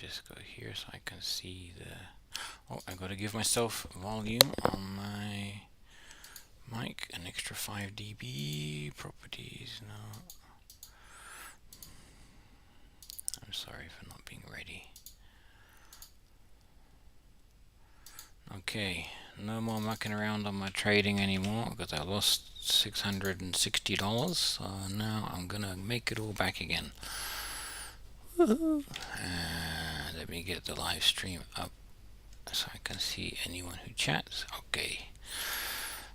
just go here so I can see the... Oh, I gotta give myself volume on my mic, an extra 5 dB. Properties, no. I'm sorry for not being ready. Okay, no more mucking around on my trading anymore because I lost $660. So now I'm gonna make it all back again. And let me get the live stream up so I can see anyone who chats. Okay.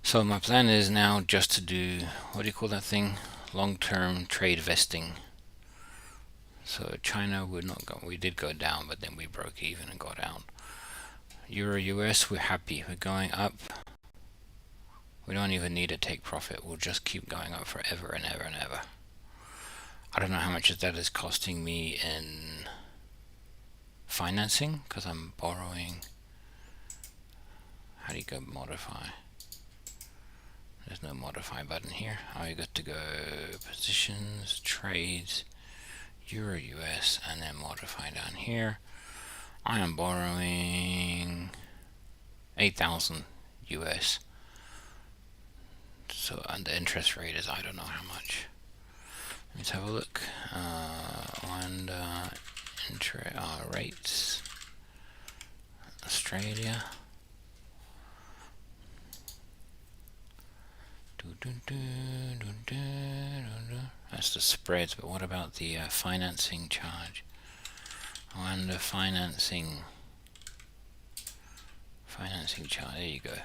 So my plan is now just to do, what do you call that thing? Long-term trade vesting. So China would not go, we did go down, but then we broke even and got out. Euro US, we're happy, we're going up. We don't even need to take profit, we'll just keep going up forever and ever and ever. I don't know how much that is costing me in financing, because I'm borrowing. How do you go modify? There's no modify button here. I got to go positions, trades, Euro US, and then modify down here. I am borrowing 8,000 US. So, and the interest rate is I don't know how much. Let's have a look. And rates. Australia. That's the spreads, but what about the financing charge? And the financing charge, there you go.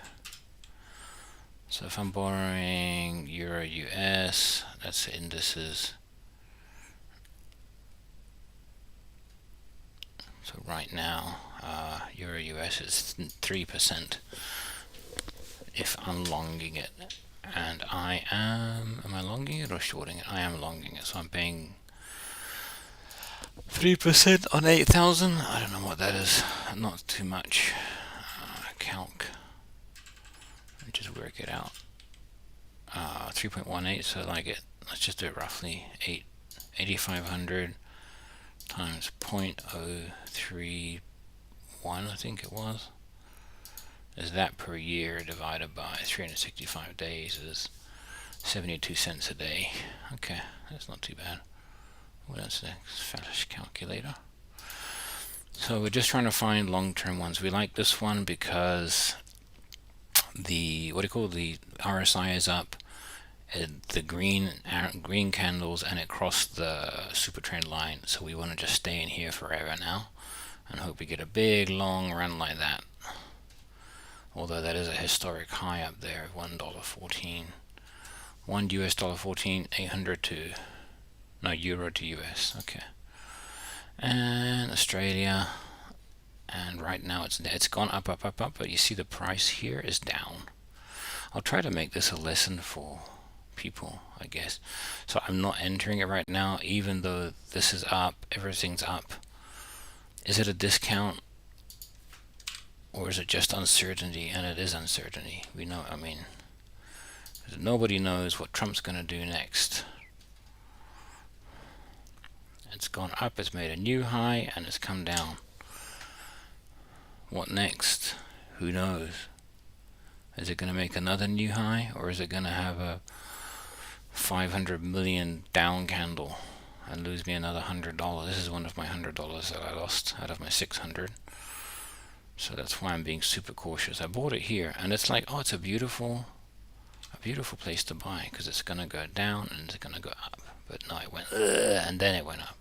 So if I'm borrowing Euro US, that's the indices. So right now, Euro US is 3% if I'm longing it. And I am I longing it or shorting it? I am longing it, so I'm paying 3% on 8,000. I don't know what that is. Not too much. Calc. Let me just work it out. 3.18. So like it. Let's just do it roughly. 8,500 times 0.031. I think it was. Is that per year divided by 365 days is 72 cents a day. Okay, that's not too bad. Well, that's the Flash calculator. So we're just trying to find long-term ones. We like this one because the the RSI is up, the green candles, and it crossed the super trend line. So we want to just stay in here forever now and hope we get a big long run like that. Although that is a historic high up there of $1.14. $1 800 to euro to US. Okay. And Australia, and right now it's gone up, but you see the price here is down. I'll try to make this a lesson for people, I guess. So I'm not entering it right now, even though this is up, everything's up. Is it a discount? Or is it just uncertainty? And it is uncertainty. We know, I mean, nobody knows what Trump's going to do next. It's gone up, it's made a new high, and it's come down. What next? Who knows? Is it going to make another new high, or is it going to have a 500 million down candle and lose me another $100? This is one of my $100 that I lost out of my 600. So that's why I'm being super cautious. I bought it here, and it's like, oh, it's a beautiful place to buy because it's gonna go down and it's gonna go up. But no, it went, and then it went up.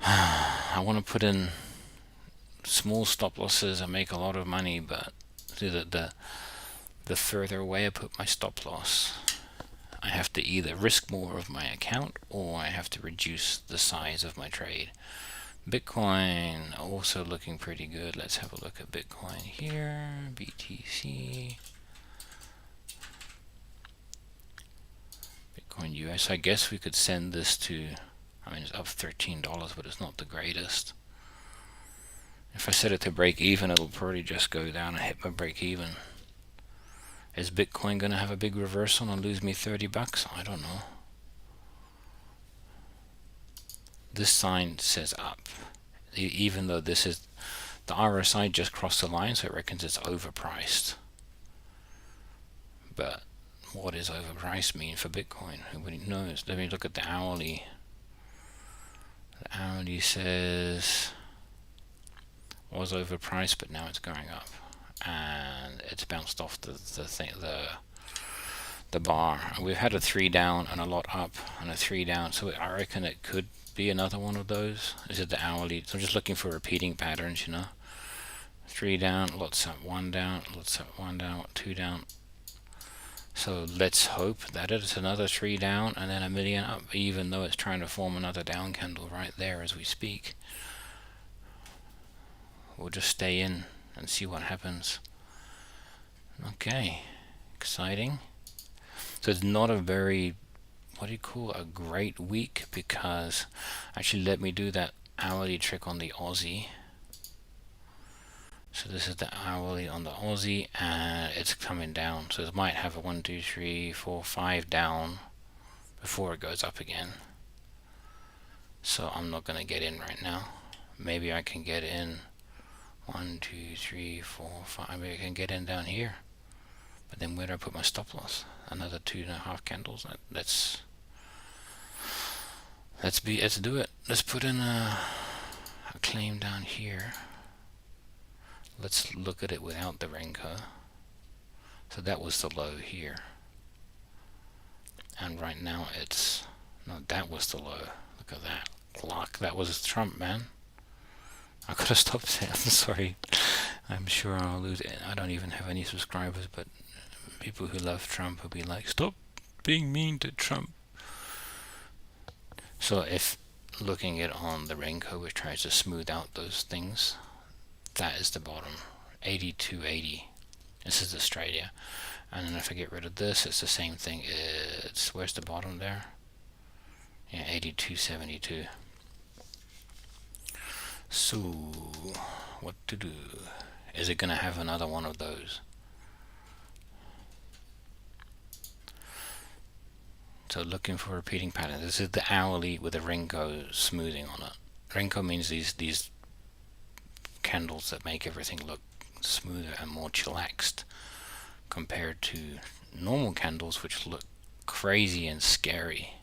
I want to put in small stop losses and make a lot of money, but the further away I put my stop loss, I have to either risk more of my account or I have to reduce the size of my trade. Bitcoin also looking pretty good. Let's have a look at Bitcoin here. BTC. Bitcoin US. I guess we could send this to, I mean, it's up $13, but it's not the greatest. If I set it to break even, it'll probably just go down and hit my break even. Is Bitcoin going to have a big reversal and lose me $30? I don't know. This sign says up. even though this is the RSI just crossed the line, so it reckons it's overpriced. But what does overpriced mean for Bitcoin? Nobody knows. Let me look at the hourly. The hourly says was overpriced, but now it's going up, and it's bounced off the bar. We've had a 3 down and a lot up and a 3 down, so I reckon it could be another one of those. Is it the hourly? So I'm just looking for repeating patterns, 3 down, lots up, 1 down, lots up, 1 down, 2 down. So let's hope that it's another 3 down and then a million up, even though it's trying to form another down candle right there as we speak. We'll just stay in and see what happens. Okay, exciting. So it's not a very, a great week, because actually let me do that hourly trick on the Aussie. So this is the hourly on the Aussie, and it's coming down. So it might have a 1, 2, 3, 4, 5 down before it goes up again. So I'm not going to get in right now. Maybe I can get in 1, 2, 3, 4, 5. Maybe I can get in down here. But then where do I put my stop loss? Another 2.5 candles. Let's do it. Let's put in a claim down here. Let's look at it without the Renko. So that was the low here. And right now that was the low. Look at that. Clock. That was Trump, man. I could have stopped it. I'm sorry. I'm sure I'll lose it. I don't even have any subscribers, but people who love Trump will be like, stop being mean to Trump. So if looking at on the Renko, which tries to smooth out those things, that is the bottom, 82.80. This is Australia. And then if I get rid of this, it's the same thing. Where's the bottom there? Yeah, 82.72. So what to do? Is it going to have another one of those? So looking for repeating pattern. This is the hourly with a Renko smoothing on it. Renko means these candles that make everything look smoother and more chillaxed compared to normal candles, which look crazy and scary.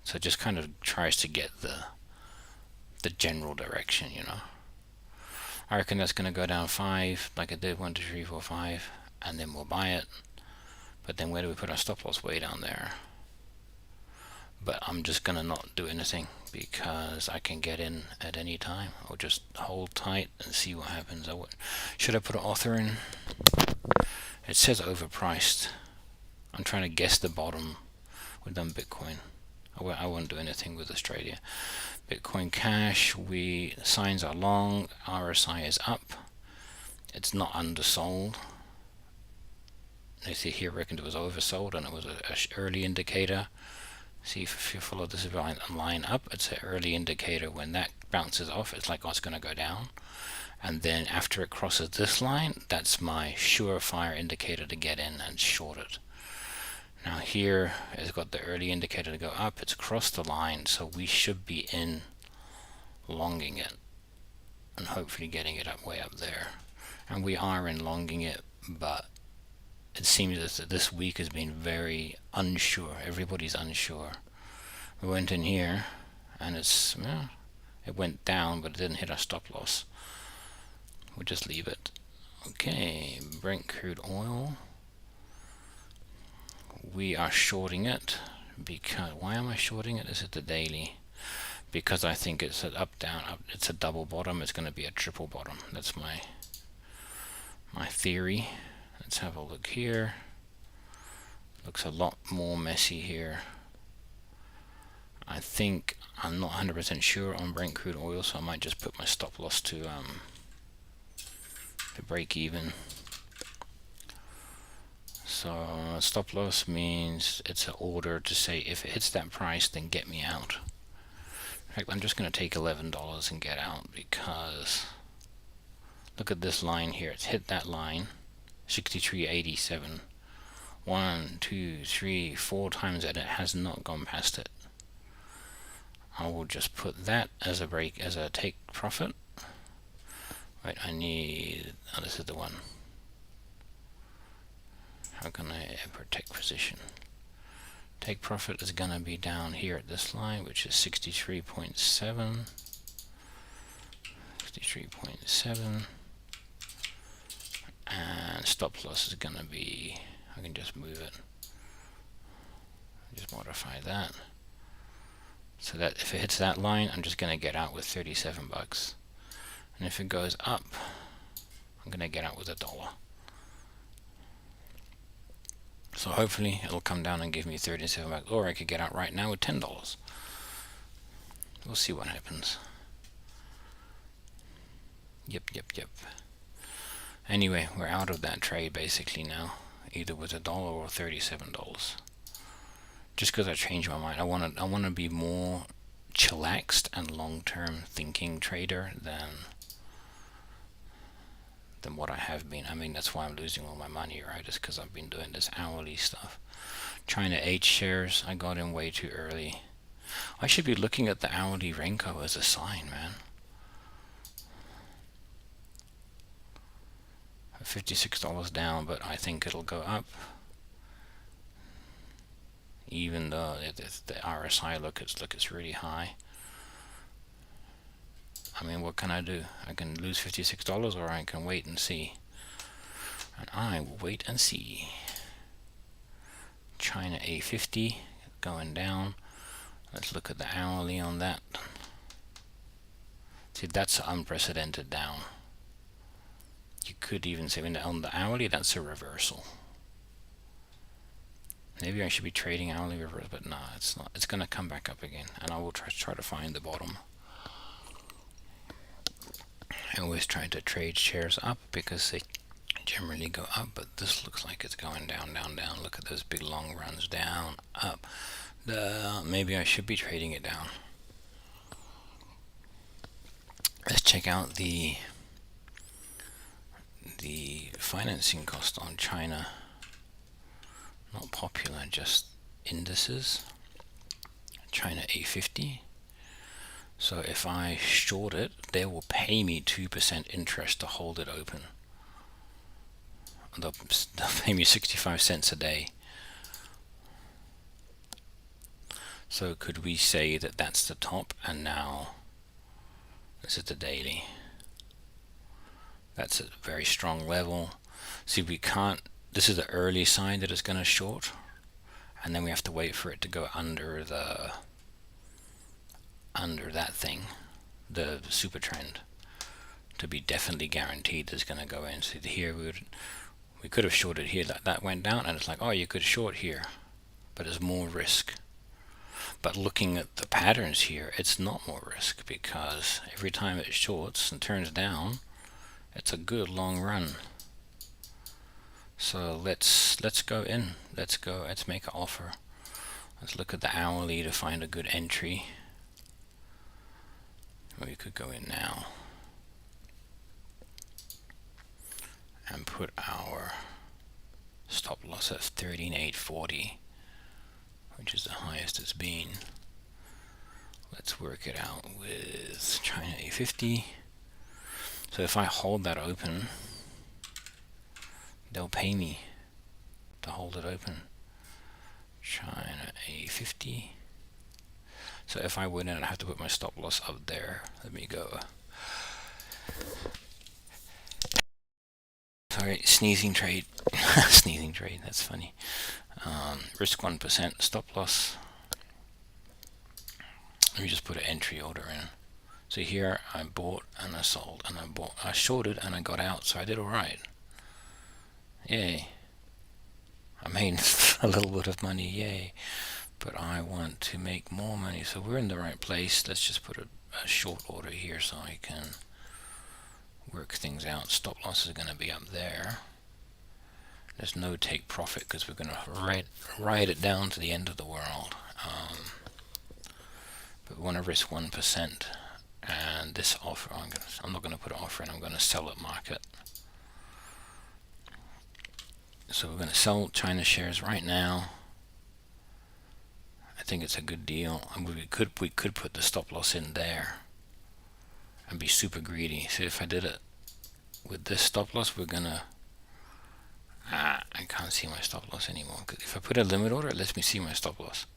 So it just kind of tries to get the general direction, I reckon that's going to go down 5, like it did 1, 2, 3, 4, 5, and then we'll buy it. But then where do we put our stop loss? Way down there. But I'm just going to not do anything, because I can get in at any time. I'll just hold tight and see what happens. Should I put an author in? It says overpriced. I'm trying to guess the bottom with Bitcoin. I won't do anything with Australia. Bitcoin Cash, signs are long, RSI is up. It's not undersold. They see here, reckoned it was oversold, and it was an early indicator. See, if you follow this line up, it's an early indicator. When that bounces off, it's like, it's going to go down. And then after it crosses this line, that's my surefire indicator to get in and short it. Now here, it's got the early indicator to go up. It's crossed the line, so we should be in longing it and hopefully getting it way up there. And we are in longing it, but it seems that this week has been very unsure. Everybody's unsure. We went in here, and it went down, but it didn't hit our stop loss. We'll just leave it. Okay, Brent crude oil. We are shorting it because, why am I shorting it? Is it the daily? Because I think it's an up, down, up. It's a double bottom. It's going to be a triple bottom. That's my theory. Let's have a look here. Looks a lot more messy here. I think I'm not 100% sure on Brent crude oil, so I might just put my stop loss to break even. So stop loss means it's an order to say, if it hits that price, then get me out. In fact, I'm just going to take $11 and get out, because look at this line here. It's hit that line, 63.87. 1, 2, 3, 4 times, and it has not gone past it. I will just put that as a break, as a take profit. Right, I need, oh, this is the one. How can I protect position? Take profit is going to be down here at this line, which is 63.7. 63.7. And stop loss is going to be, I can just move it. Just modify that. So that if it hits that line, I'm just going to get out with 37 bucks. And if it goes up, I'm going to get out with $1. So hopefully it'll come down and give me 37 bucks, or I could get out right now with $10. We'll see what happens. Yep. Anyway, we're out of that trade basically now, either with $1 or $37. Just because I changed my mind, I want to be more chillaxed and long-term thinking trader than what I have been. I mean, that's why I'm losing all my money, right? Just because I've been doing this hourly stuff. China H shares, I got in way too early. I should be looking at the hourly Renko as a sign, man. $56 down, but I think it'll go up. Even though the RSI it's really high. I mean, what can I do? I can lose $56, or I can wait and see. And I will wait and see. China A50 going down. Let's look at the hourly on that. See, that's unprecedented down. You could even say on the hourly, that's a reversal. Maybe I should be trading hourly reverse, but no, it's not. It's going to come back up again, and I will try to find the bottom. I always try to trade shares up because they generally go up, but this looks like it's going down. Look at those big long runs, down, up. Maybe I should be trading it down. Let's check out the financing cost on China. Not popular, just indices. China A50. So if I short it, they will pay me 2% interest to hold it open. They'll pay me 65 cents a day. So could we say that that's the top, and now this is the daily? That's a very strong level. See, we can't, this is the early sign that it's going to short, and then we have to wait for it to go under that thing, the super trend, to be definitely guaranteed it's going to go in. So here we could have shorted here, that went down, and it's like, oh, you could short here, but it's more risk. But looking at the patterns here, it's not more risk, because every time it shorts and turns down, it's a good long run. So let's go in. Let's make an offer. Let's look at the hourly to find a good entry. We could go in now and put our stop loss at 13,840, which is the highest it's been. Let's work it out with China A50. So if I hold that open, they'll pay me to hold it open. China A50. So if I win it, I have to put my stop loss up there. Let me go. Sorry, sneezing trade. Sneezing trade, that's funny. Risk 1%, stop loss. Let me just put an entry order in. So here I bought and I sold, and I shorted and I got out, so I did alright. Yay. I made a little bit of money, yay. But I want to make more money, so we're in the right place. Let's just put a short order here so I can work things out. Stop loss is going to be up there. There's no take profit because we're going to ride it down to the end of the world. But we want to risk 1%, and this offer, I'm not going to put an offer in, I'm going to sell at market. So we're going to sell China shares right now at think it's a good deal. And we could put the stop loss in there and be super greedy. So if I did it with this stop loss, we're gonna I can't see my stop loss anymore, because if I put a limit order, it lets me see my stop loss.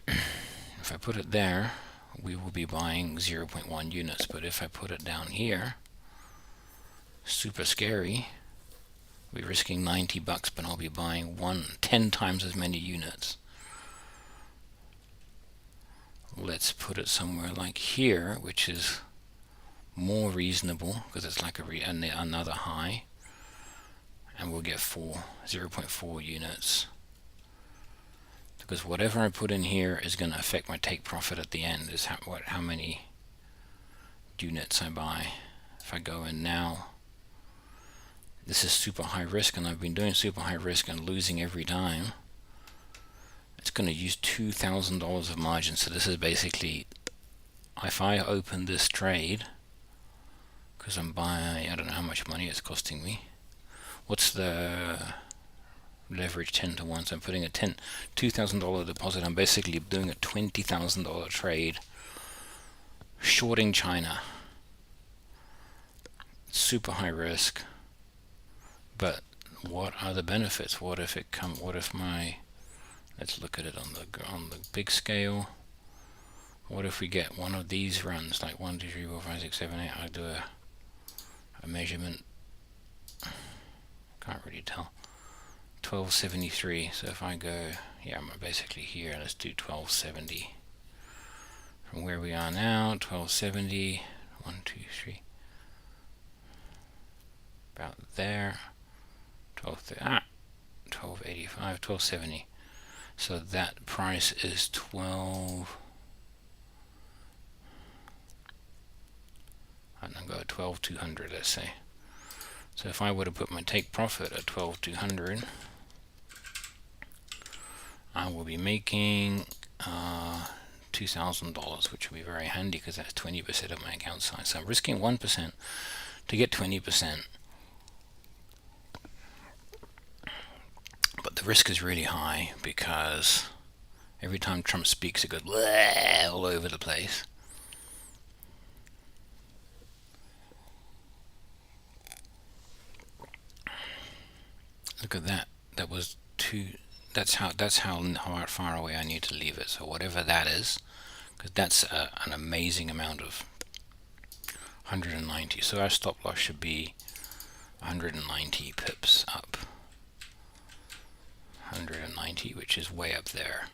If I put it there, we will be buying 0.1 units, but if I put it down here, super scary, we're risking 90 bucks, but I'll be buying 10 times as many units. Let's put it somewhere like here, which is more reasonable, because it's like another high, and we'll get 0.4 units, because whatever I put in here is going to affect my take profit at the end, is how many units I buy. If I go in now, this is super high risk, and I've been doing super high risk and losing every time. It's going to use $2,000 of margin, so this is basically, if I open this trade, because I'm buying, I don't know how much money it's costing me. What's the leverage? 10 to 1, so I'm putting a $2,000 deposit. I'm basically doing a $20,000 trade shorting China. Super high risk, but what are the benefits? What if let's look at it on the big scale. What if we get one of these runs, like 1 2 3 4 5 6 7 8? I do a measurement, can't really tell. 1273. So if I go, yeah, I'm basically here. Let's do 1270. From where we are now, 1270. 1 2 3. About there. 1285, 1270. So that price is 12. I'm gonna go 12,200, let's say. So if I were to put my take profit at 12,200, I will be making $2,000, which will be very handy, because that's 20% of my account size. So I'm risking 1% to get 20%. But the risk is really high, because every time Trump speaks, it goes all over the place. Look at that. That's how far away I need to leave it. So whatever that is, because that's an amazing amount of 190. So our stop loss should be 190 pips up. 190, which is way up there.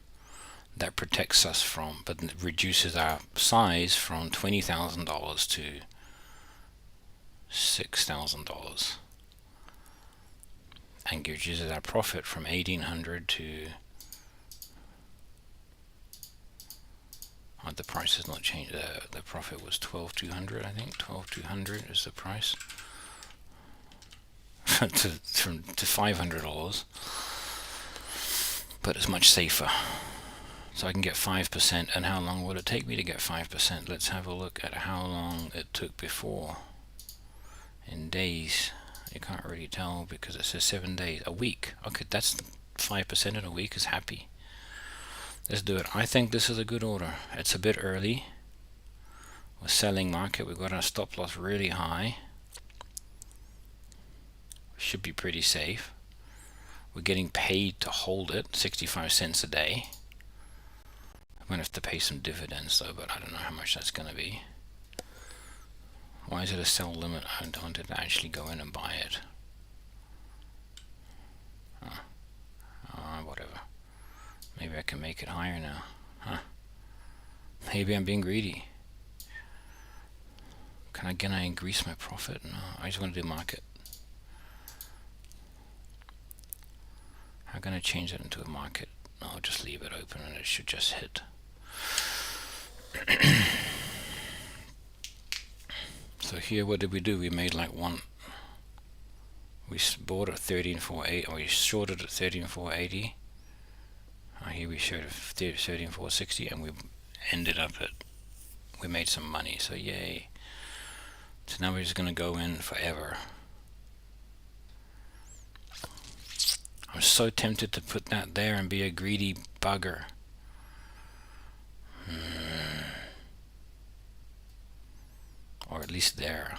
That protects us from, but reduces our size from $20,000 to $6,000, and reduces our profit from 1,800 to, the price has not changed. The profit was 12,200, I think. 12,200 is the price to $500. But it's much safer. So I can get 5%. And how long will it take me to get 5%? Let's have a look at how long it took before. In days, you can't really tell, because it says 7 days. A week. Okay, that's 5% in a week is happy. Let's do it. I think this is a good order. It's a bit early. We're selling market. We've got our stop loss really high. Should be pretty safe. We're getting paid to hold it, 65 cents a day. I'm going to have to pay some dividends though, but I don't know how much that's going to be. Why is it a sell limit? I wanted to actually go in and buy it. Whatever. Maybe I can make it higher now. Maybe I'm being greedy. Can I increase my profit? No, I just want to do market. I'm going to change it into a market. I'll just leave it open and it should just hit. So here, what did we do? We made like one. We bought at 13,480, or we shorted at 13,480. Here we showed 13,460, and we ended up at, we made some money, so yay. So now we're just going to go in forever. I'm so tempted to put that there and be a greedy bugger. Or at least there.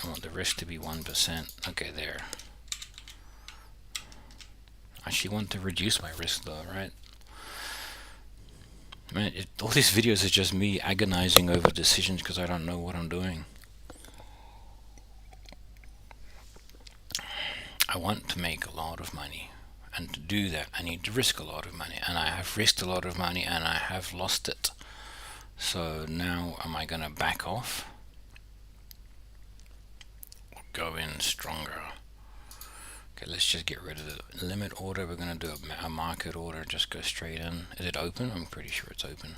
I want the risk to be 1%. Okay, there. I actually want to reduce my risk though, right? Man, all these videos are just me agonizing over decisions because I don't know what I'm doing. I want to make a lot of money, and to do that I need to risk a lot of money, and I have risked a lot of money and I have lost it. So now am I going to back off or go in stronger? Okay, let's just get rid of the limit order. We're going to do a market order, just go straight in. Is it open? I'm pretty sure it's open.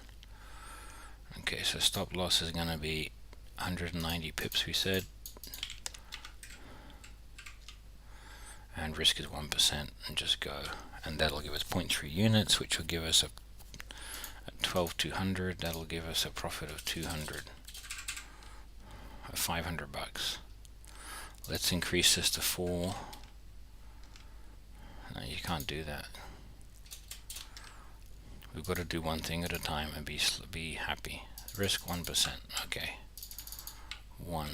Okay, so stop loss is going to be 190 pips, we said. And risk is 1%, and just go. And that'll give us 0.3 units, which will give us at 12,200, that'll give us a profit of 200, of 500 bucks. Let's increase this to 4. No, you can't do that. We've got to do one thing at a time and be happy. Risk 1%. Okay. 1.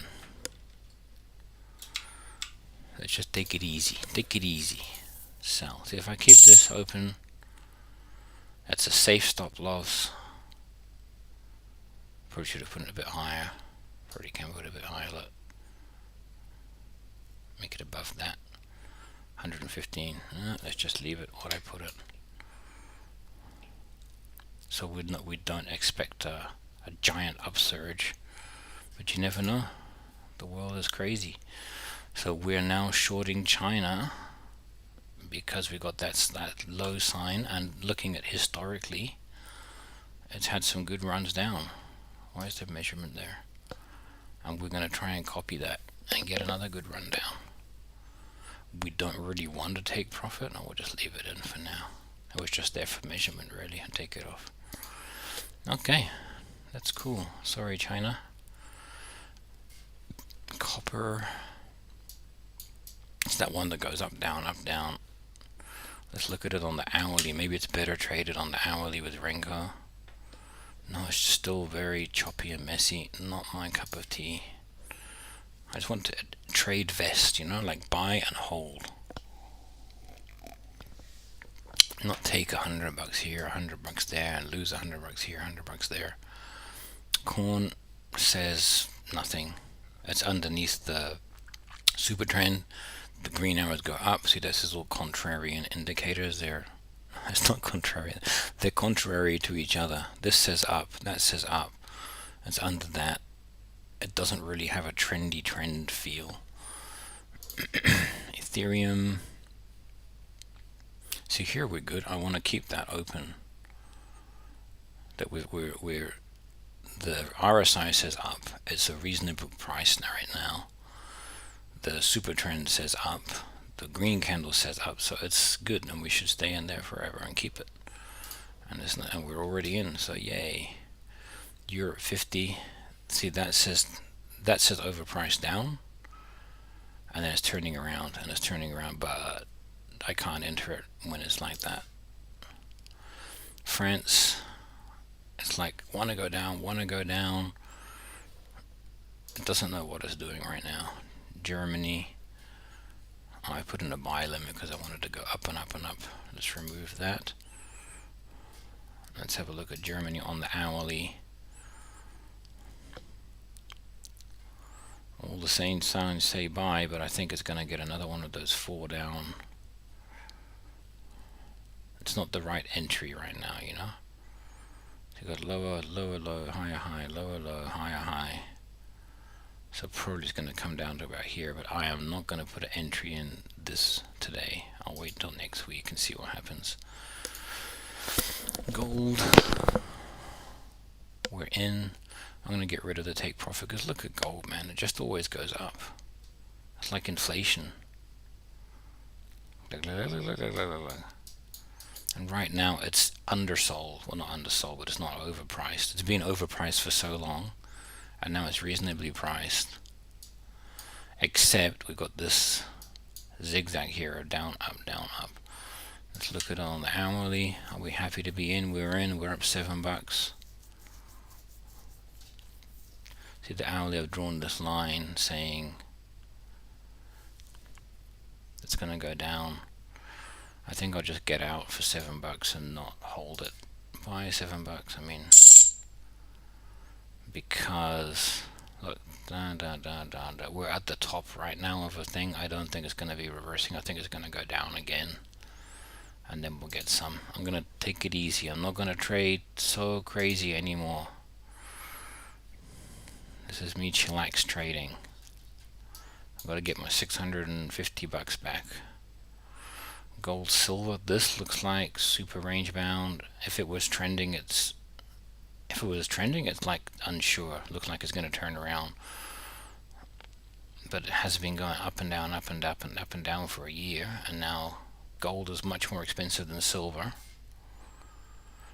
Let's just take it easy. Take it easy. Sell. See, if I keep this open, that's a safe stop loss. Probably should have put it a bit higher. Probably can put it a bit higher. Look. Make it above that. 115. Let's just leave it what I put it. So we don't expect a giant upsurge, but you never know. The world is crazy. So we're now shorting China because we got that low sign, and looking at historically, it's had some good runs down. Why is the measurement there? And we're going to try and copy that and get another good run down. We don't really want to take profit, and we'll just leave it in for now. It was just there for measurement really, and take it off. Okay, that's cool. Sorry, China. Copper. It's that one that goes up, down, up, down. Let's look at it on the hourly. Maybe it's better traded on the hourly with Renko. No, it's still very choppy and messy. Not my cup of tea. I just want to trade vest, you know, like buy and hold. Not take $100 here, $100 there, and lose $100 here, $100 there. Corn says nothing. It's underneath the super trend. The green arrows go up. See, this is all contrarian indicators there. It's not contrarian. They're contrary to each other. This says up, that says up. It's under that. It doesn't really have a trendy trend feel. Ethereum. See, here we're good. I want to keep that open. That we're the RSI says up. It's a reasonable price right now. The super trend says up. The green candle says up, so it's good, and we should stay in there forever and keep it. And we're already in, so yay. Europe 50. See, that says overpriced down, and then it's turning around, and it's turning around, but I can't enter it when it's like that. France, it's like want to go down. It doesn't know what it's doing right now. Germany, I put in a buy limit because I wanted to go up and up and up. Let's remove that. Let's have a look at Germany on the hourly. All the same signs say buy, but I think it's going to get another one of those 4 down. It's not the right entry right now, you know. You got lower, lower, low, higher, high, lower, low, higher, high. So probably it's going to come down to about here, but I am not going to put an entry in this today. I'll wait till next week and see what happens. Gold, we're in. I'm going to get rid of the take profit because look at gold, man. It just always goes up. It's like inflation. And right now it's undersold. Well, not undersold, but it's not overpriced. It's been overpriced for so long, and now it's reasonably priced. Except we've got this zigzag here, down, up, down, up. Let's look at it on the hourly. Are we happy to be in? We're in. We're up $7. See, the hourly, I've drawn this line saying it's going to go down. I think I'll just get out for $7 and not hold it. Why $7? I mean, because look, we're at the top right now of a thing. I don't think it's going to be reversing. I think it's going to go down again, and then we'll get some. I'm going to take it easy. I'm not going to trade so crazy anymore. This is me chillax trading. I've got to get my $650 back. Gold, silver, this looks like super range bound. If it was trending, it's like unsure. Looks like it's going to turn around, but it has been going up and down, up and up and up and down for a year, and now gold is much more expensive than silver.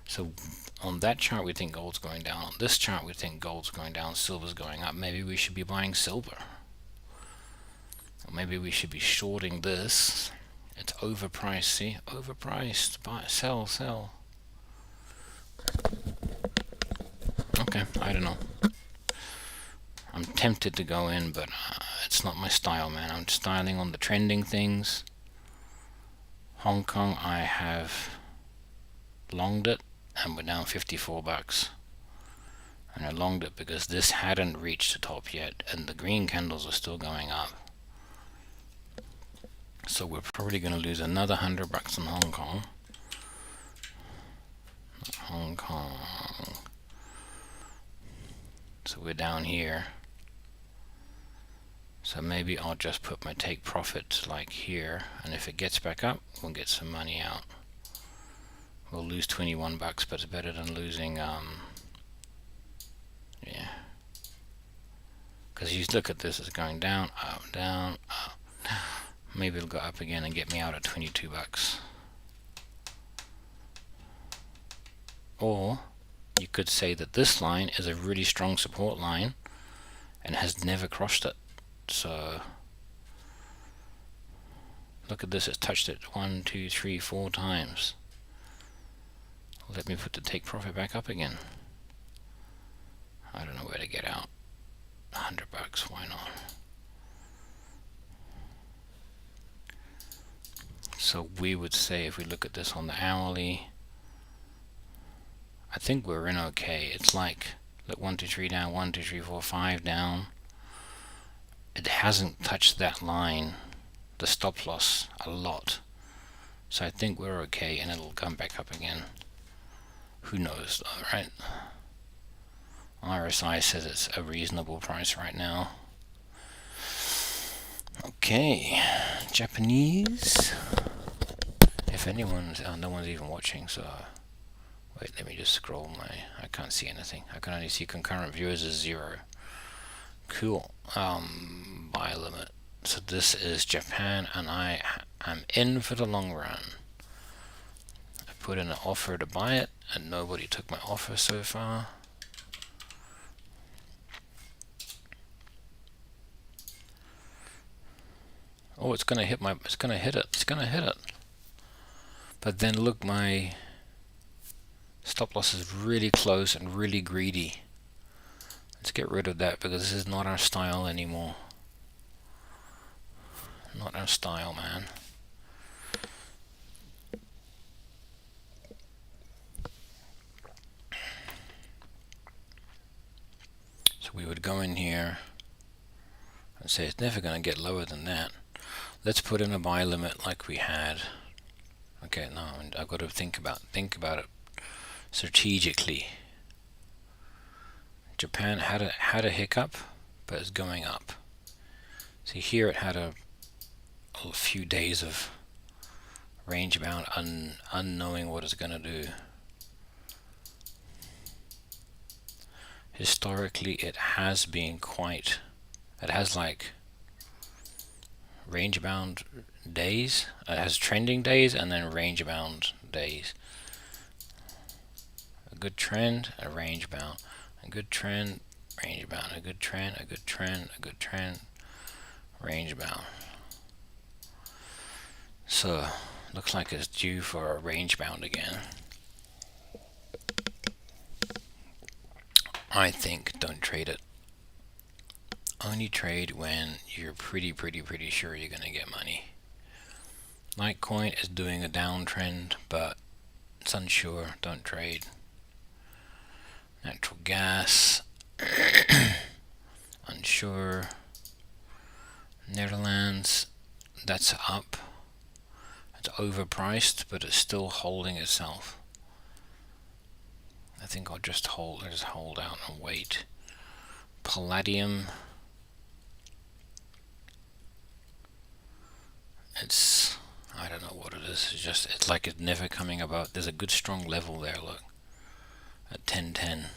So on that chart we think gold's going down. On this chart we think gold's going down, silver's going up. Maybe we should be buying silver. Or maybe we should be shorting this. It's overpriced, see? Overpriced. Buy, sell, sell. Okay, I don't know. I'm tempted to go in, but it's not my style, man. I'm styling on the trending things. Hong Kong, I have longed it, and we're down $54. And I longed it because this hadn't reached the top yet, and the green candles are still going up. So we're probably going to lose another $100 in Hong Kong. Hong Kong. So we're down here. So maybe I'll just put my take profit like here, and if it gets back up, we'll get some money out. We'll lose $21, but it's better than losing, yeah. Because you look at this, it's going down, up, down, up. Maybe it'll go up again and get me out at $22. Or you could say that this line is a really strong support line and has never crossed it. So look at this, it's touched it 1, 2, 3, 4 times. Let me put the take profit back up again. I don't know where to get out. $100, why not? So we would say, if we look at this on the hourly, I think we're in okay. It's like, look, 1, 2, 3 down, 1, 2, 3, 4, 5 down. It hasn't touched that line, the stop loss, a lot. So I think we're okay, and it'll come back up again. Who knows though, right? RSI says it's a reasonable price right now. Okay, Japanese. If anyone's, no one's even watching, so wait, let me just scroll I can't see anything. I can only see concurrent viewers is 0. Cool. Buy limit. So this is Japan, and I am in for the long run. I put in an offer to buy it, and nobody took my offer so far. Oh, it's gonna hit it. But then look, my stop loss is really close and really greedy. Let's get rid of that because this is not our style anymore. Not our style, man. So we would go in here and say it's never going to get lower than that. Let's put in a buy limit like we had. Okay, now I've got to think about it strategically. Japan had a hiccup, but it's going up. See here, it had a few days of range bound, unknowing what it's going to do. Historically, it has been quite. It has like range bound days. It has trending days and then range bound days. A good trend, a range bound. A good trend, range bound. A good trend, a good trend, a good trend, range bound. So looks like it's due for a range bound again. I think don't trade it. Only trade when you're pretty sure you're gonna get money. Litecoin is doing a downtrend, but it's unsure. Don't trade. Natural gas, unsure. Netherlands, that's up. It's overpriced, but it's still holding itself. I think I'll just hold out and wait. Palladium, I don't know what it is. It's like it's never coming about. There's a good strong level there. Look, at 10.10.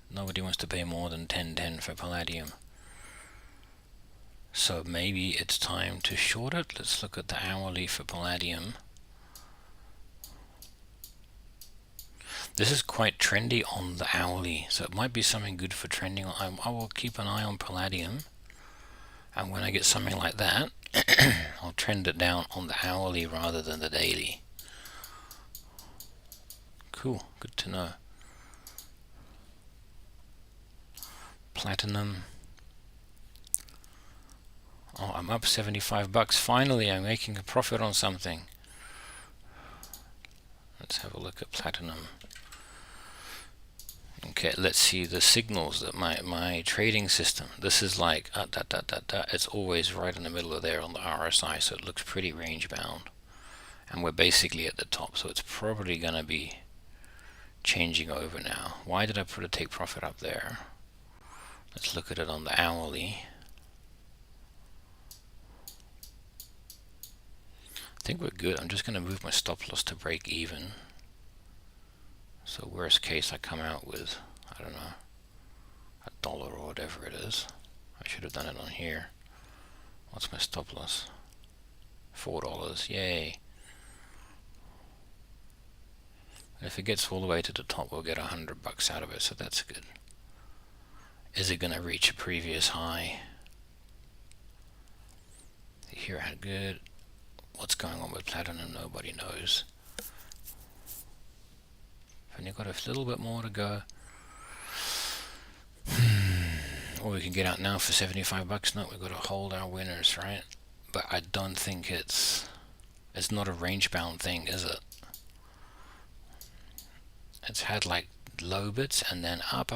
Nobody wants to pay more than 10.10 for Palladium. So maybe it's time to short it. Let's look at the hourly for Palladium. This is quite trendy on the hourly, so it might be something good for trending. I will keep an eye on Palladium, and when I get something like that, I'll trend it down on the hourly rather than the daily. Cool, good to know. Platinum. Oh, I'm up $75. Finally, I'm making a profit on something. Let's have a look at platinum. Okay, let's see the signals that my trading system. This is like it's always right in the middle of there on the RSI, so it looks pretty range bound, and we're basically at the top, so it's probably gonna be changing over now. Why did I put a take profit up there? Let's look at it on the hourly. I think we're good. I'm just gonna move my stop loss to break even. So worst case, I come out with, I don't know, $1 or whatever it is. I should have done it on here. What's my stop loss? $4. Yay. If it gets all the way to the top, we'll get $100 out of it, so that's good. Is it going to reach a previous high? Here had good. What's going on with platinum? Nobody knows. And you've got a little bit more to go. Or we can get out now for $75. No, we've got to hold our winners, right? But I don't think it's not a range bound thing, is it? It's had like low bits and then up.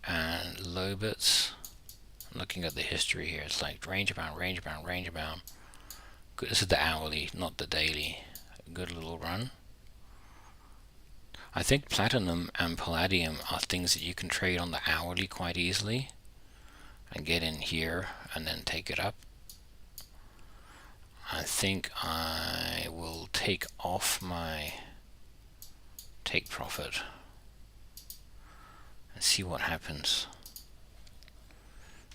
And low bits. Looking at the history here, it's like range bound. Good. This is the hourly, not the daily. Good little run. I think platinum and palladium are things that you can trade on the hourly quite easily and get in here and then take it up. I think I will take off my take profit and see what happens.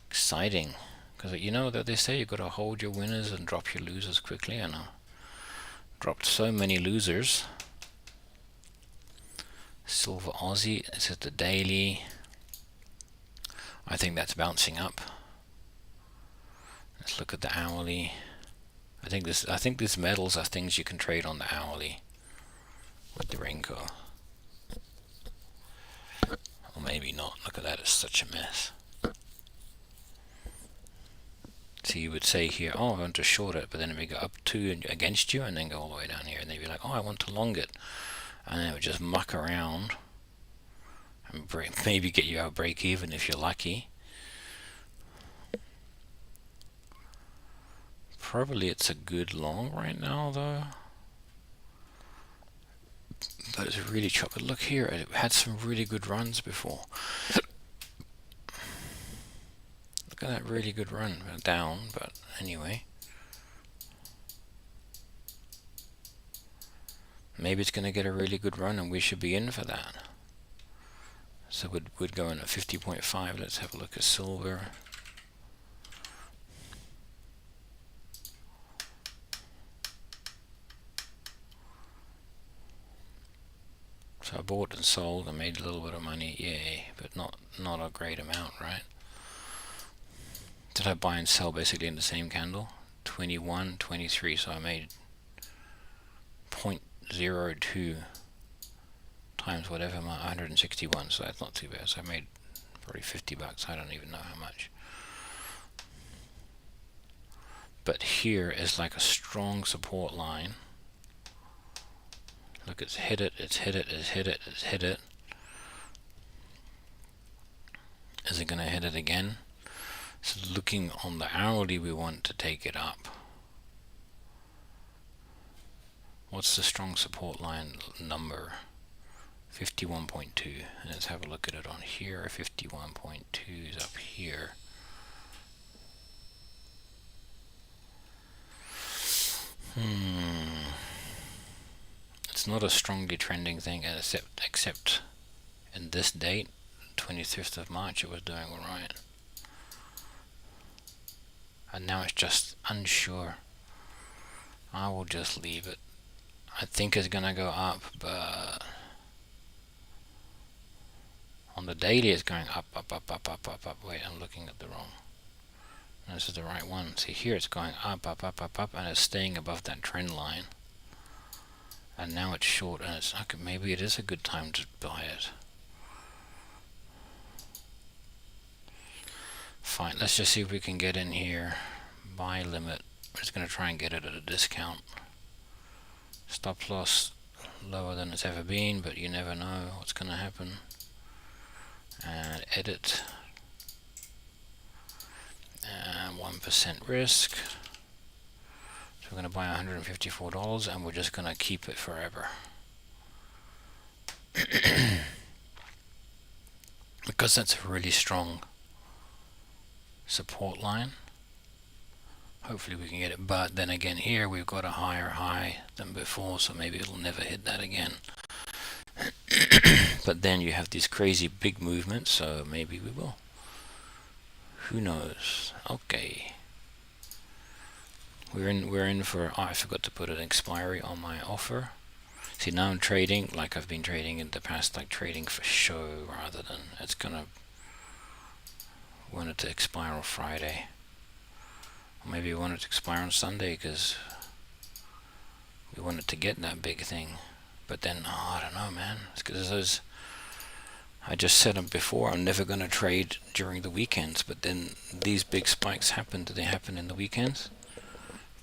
Exciting, because you know that they say you've got to hold your winners and drop your losers quickly, and I dropped so many losers. Silver Aussie, this is the daily. I think that's bouncing up. Let's look at the hourly. I think these metals are things you can trade on the hourly with the Renko. Or maybe not. Look at that, it's such a mess. So you would say here, oh, I want to short it, but then it would go up to and against you and then go all the way down here, and then you'd be like, oh, I want to long it, and then it would just muck around and maybe get you out break even if you're lucky. Probably it's a good long right now though, but it's really choppy. Look here, it had some really good runs before. Look at that really good run. Down, but anyway. Maybe it's going to get a really good run and we should be in for that. So we'd go in at 50.5. Let's have a look at silver. So I bought and sold and made a little bit of money, yay, but not a great amount, right? Did I buy and sell basically in the same candle? 21, 23, so I made 0.02 times whatever, my 161, so that's not too bad. So I made probably $50, I don't even know how much. But here is like a strong support line. Look, it's hit it, it's hit it, it's hit it, it's hit it. Is it going to hit it again? So looking on the hourly, we want to take it up. What's the strong support line number? 51.2. Let's have a look at it on here. 51.2 is up here. It's not a strongly trending thing, except in this date, 25th of March, it was doing alright. And now it's just unsure. I will just leave it. I think it's gonna go up, but on the daily it's going up, up, up, up, up, up, up. Wait, I'm looking at the wrong. No, this is the right one. See here, it's going up, up, up, up, up, and it's staying above that trend line. And now it's short, and it's okay. Maybe it is a good time to buy it. Fine, let's just see if we can get in here. Buy limit. We're just going to try and get it at a discount. Stop loss lower than it's ever been, but you never know what's going to happen. And edit. And 1% risk. So we're going to buy $154, and we're just going to keep it forever. Because that's a really strong support line. Hopefully we can get it, but then again here we've got a higher high than before, so maybe it'll never hit that again. But then you have these crazy big movements, so maybe we will. Who knows? Okay. We're in for, oh, I forgot to put an expiry on my offer. See, now I'm trading like I've been trading in the past, like trading for show rather than it's gonna want it to expire on Friday. Or maybe we want it to expire on Sunday because we wanted to get that big thing. But then, oh, I don't know, man. It's because I just said it before, I'm never going to trade during the weekends. But then these big spikes happen. Do they happen in the weekends?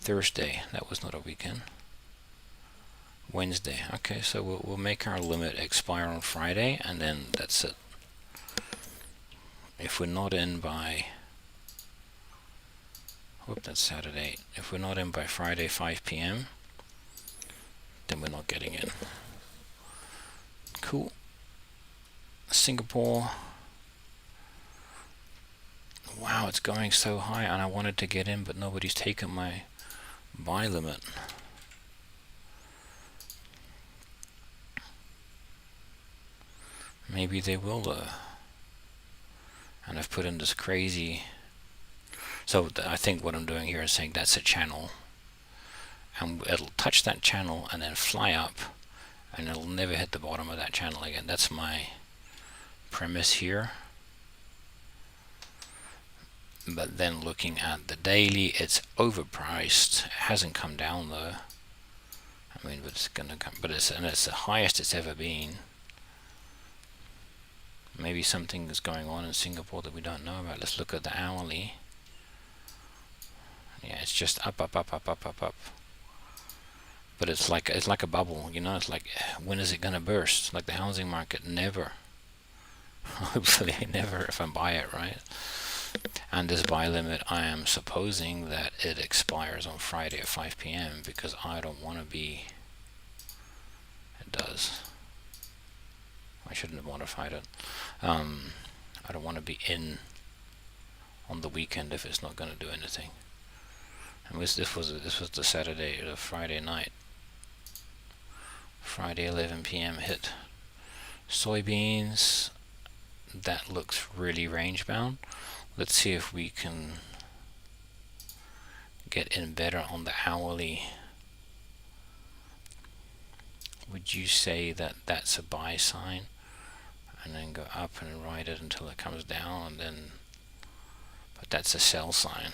Thursday, that was not a weekend. Wednesday, okay, so we'll make our limit expire on Friday, and then that's it. If we're not in by, whoop, that's Saturday. If we're not in by Friday 5 p.m., then we're not getting in. Cool. Singapore. Wow, it's going so high, and I wanted to get in, but nobody's taken my buy limit. Maybe they will though. And I've put in this crazy, so I think what I'm doing here is saying that's a channel, and it'll touch that channel and then fly up, and it'll never hit the bottom of that channel again. That's my premise here. But then looking at the daily, it's overpriced. It hasn't come down though. I mean, but it's gonna come, but it's the highest it's ever been. Maybe something is going on in Singapore that we don't know about. Let's look at the hourly. Yeah, it's just up, up, up, up, up, up, up. But it's like a bubble, you know. It's like, when is it gonna burst? Like the housing market, never. Hopefully never if I buy it, right? And this buy limit, I am supposing that it expires on Friday at 5 p.m. because I don't want to be. It does. I shouldn't have modified it. I don't want to be in on the weekend if it's not going to do anything. And this was the Saturday or the Friday night. Friday 11 p.m. hit. Soybeans, that looks really range bound. Let's see if we can get in better on the hourly. Would you say that that's a buy sign? And then go up and ride it until it comes down, and then, but that's a sell sign.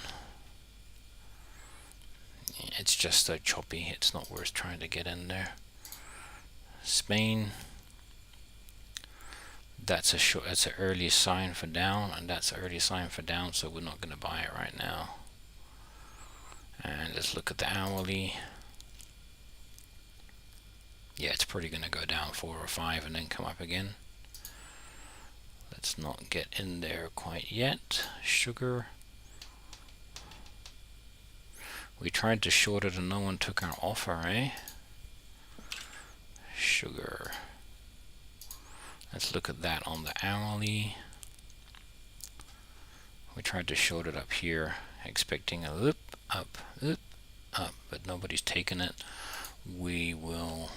It's just so choppy, it's not worth trying to get in there. Spain, that's an early sign for down, and that's an early sign for down, so we're not going to buy it right now. And let's look at the hourly. Yeah, it's probably going to go down 4 or 5 and then come up again. Let's not get in there quite yet. Sugar. We tried to short it and no one took our offer, eh? Sugar. Let's look at that on the hourly. We tried to short it up here, expecting a up, but nobody's taken it. We will...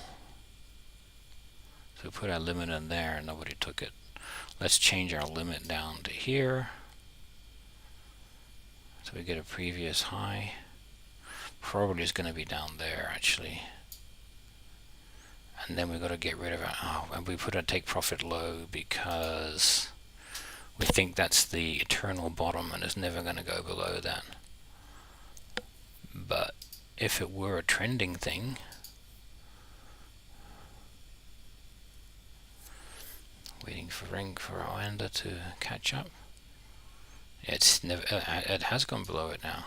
So we put our limit in there and nobody took it. Let's change our limit down to here. So we get a previous high. Probably is going to be down there actually. And then we've got to get rid of it. Oh, and we put a take profit low because we think that's the eternal bottom and it's never going to go below that. But if it were a trending thing, waiting for Rwanda to catch up. It's never. It has gone below it now.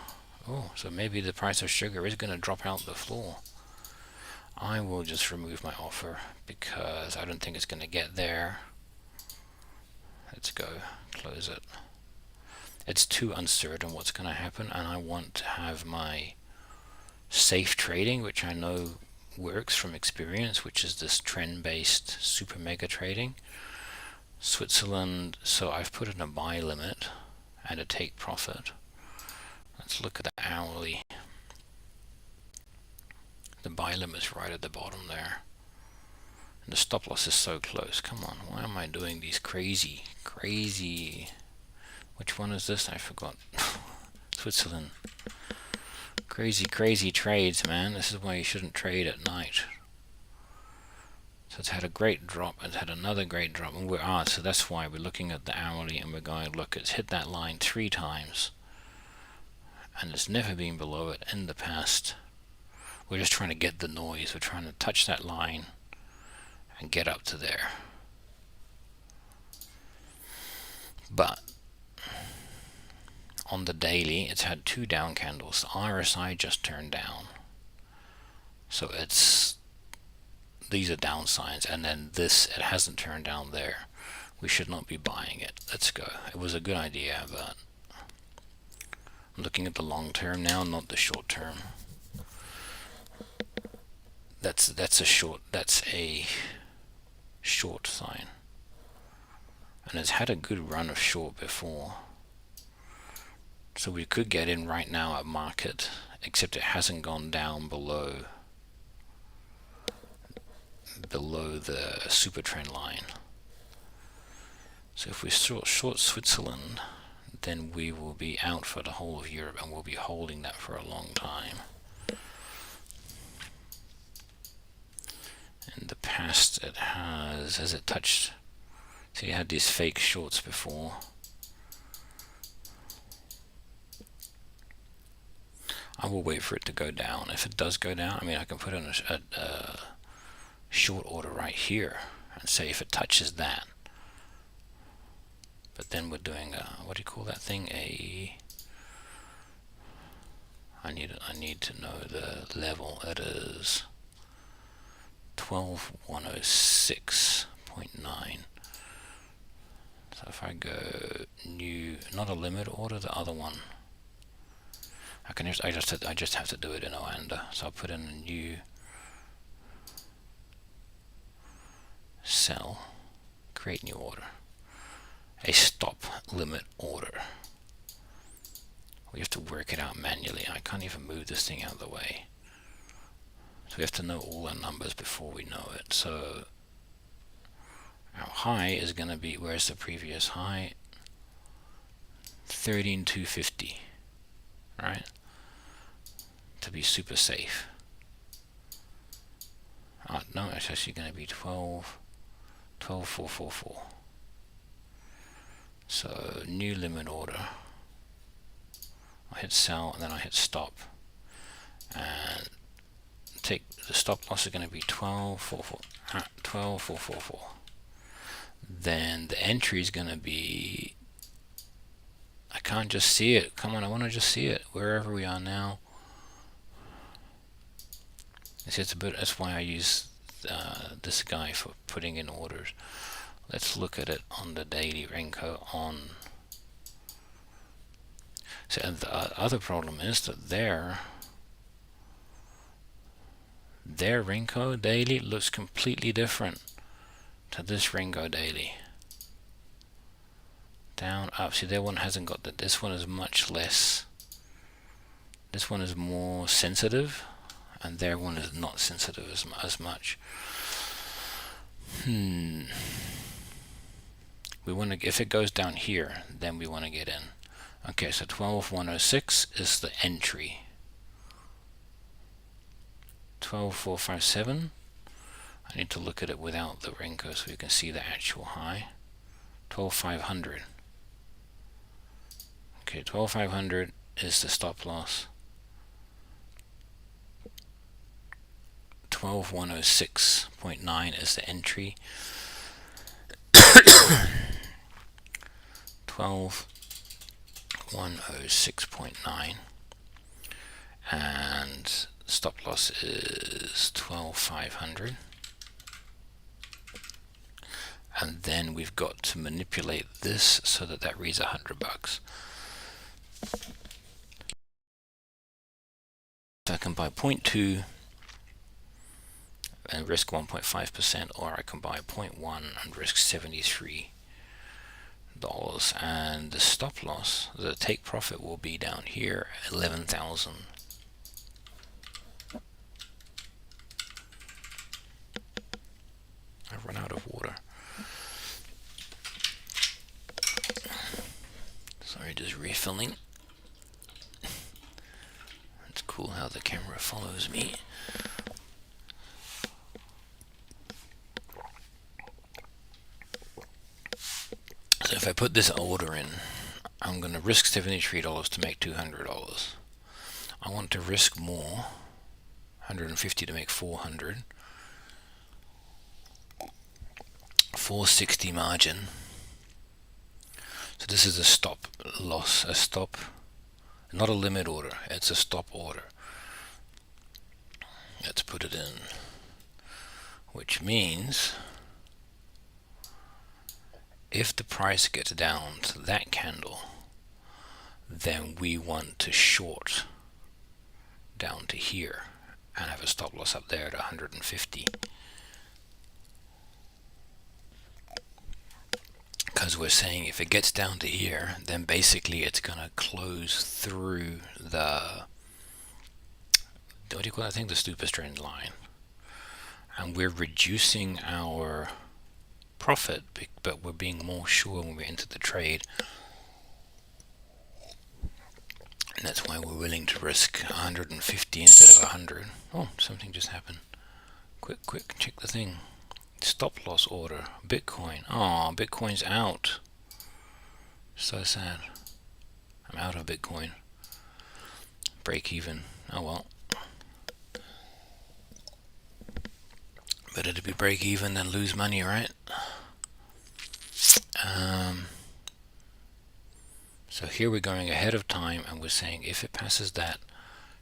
Oh, so maybe the price of sugar is going to drop out the floor. I will just remove my offer because I don't think it's going to get there. Let's go close it. It's too uncertain what's going to happen, and I want to have my safe trading, which I know works from experience, which is this trend-based super mega trading. Switzerland, so I've put in a buy limit and a take profit. Let's look at the hourly. The buy limit's right at the bottom there. And the stop loss is so close. Come on, why am I doing these crazy... Which one is this? I forgot. Switzerland. Crazy trades, man. This is why you shouldn't trade at night. So it's had a great drop, it's had another great drop, and so that's why we're looking at the hourly and we're going, look, it's hit that line 3 times. And it's never been below it in the past. We're just trying to get the noise. We're trying to touch that line and get up to there. But on the daily, it's had 2 down candles. The RSI just turned down. So these are down signs, and then this, it hasn't turned down there. We should not be buying it. Let's go. It was a good idea, but I'm looking at the long term now, not the short term. That's a short sign, and it's had a good run of short before, so we could get in right now at market, except it hasn't gone down below the super trend line. So if we short Switzerland, then we will be out for the whole of Europe, and we'll be holding that for a long time. In the past, it has it touched? See, it had these fake shorts before. I will wait for it to go down. If it does go down, I mean, I can put in a short order right here and say if it touches that. But then we're doing what do you call that thing? I need to know the level. It is 12106.9. So if I go new, not a limit order, the other one, I just have to do it in Oanda. So I'll put in a new sell, create new order, a stop limit order. We have to work it out manually. I can't even move this thing out of the way. So we have to know all our numbers before we know it. So our high is going to be, where's the previous high? 13,250, right? To be super safe. No, it's actually going to be 12,444. So new limit order. I hit sell and then I hit stop. and take the stop loss is going to be 12,444. Then the entry is going to be, I can't just see it. Come on, I want to just see it wherever we are now. It's a bit. That's why I use this guy for putting in orders. Let's look at it on the daily Renko on. So the other problem is that their Renko daily looks completely different to this Renko daily. Down, up. See, their one hasn't got that. This one is much less. This one is more sensitive, and their one is not sensitive as much. We want to, if it goes down here, then we want to get in. Okay, so 12,106 is the entry. 12,457. I need to look at it without the Renko so we can see the actual high. 12,500. Okay, 12,500 is the stop loss. 12,106.9 is the entry. 12,106.9, and stop loss is 12,500. And then we've got to manipulate this so that that reads $100. So I can buy 0.2 and risk 1.5%, or I can buy 0.1 and risk $73. And the stop loss, the take profit, will be down here, 11,000. I've run out of water. Sorry, just refilling. It's cool how the camera follows me. So if I put this order in, I'm going to risk $73 to make $200. I want to risk more, 150 to make 400. 460 margin. So this is a stop loss, a stop, not a limit order, it's a stop order. Let's put it in, which means if the price gets down to that candle, then we want to short down to here and have a stop loss up there at 150. Because we're saying if it gets down to here, then basically it's going to close through the, what do you call that thing, the Stupas trend line. And we're reducing our profit, but we're being more sure when we enter the trade. And that's why we're willing to risk 150 instead of 100. Oh, something just happened. Quick, check the thing. Stop loss order, Bitcoin. Oh, Bitcoin's out. So sad. I'm out of Bitcoin. Break even. Oh well. Better to be break even than lose money, right? So here we're going ahead of time and we're saying if it passes that,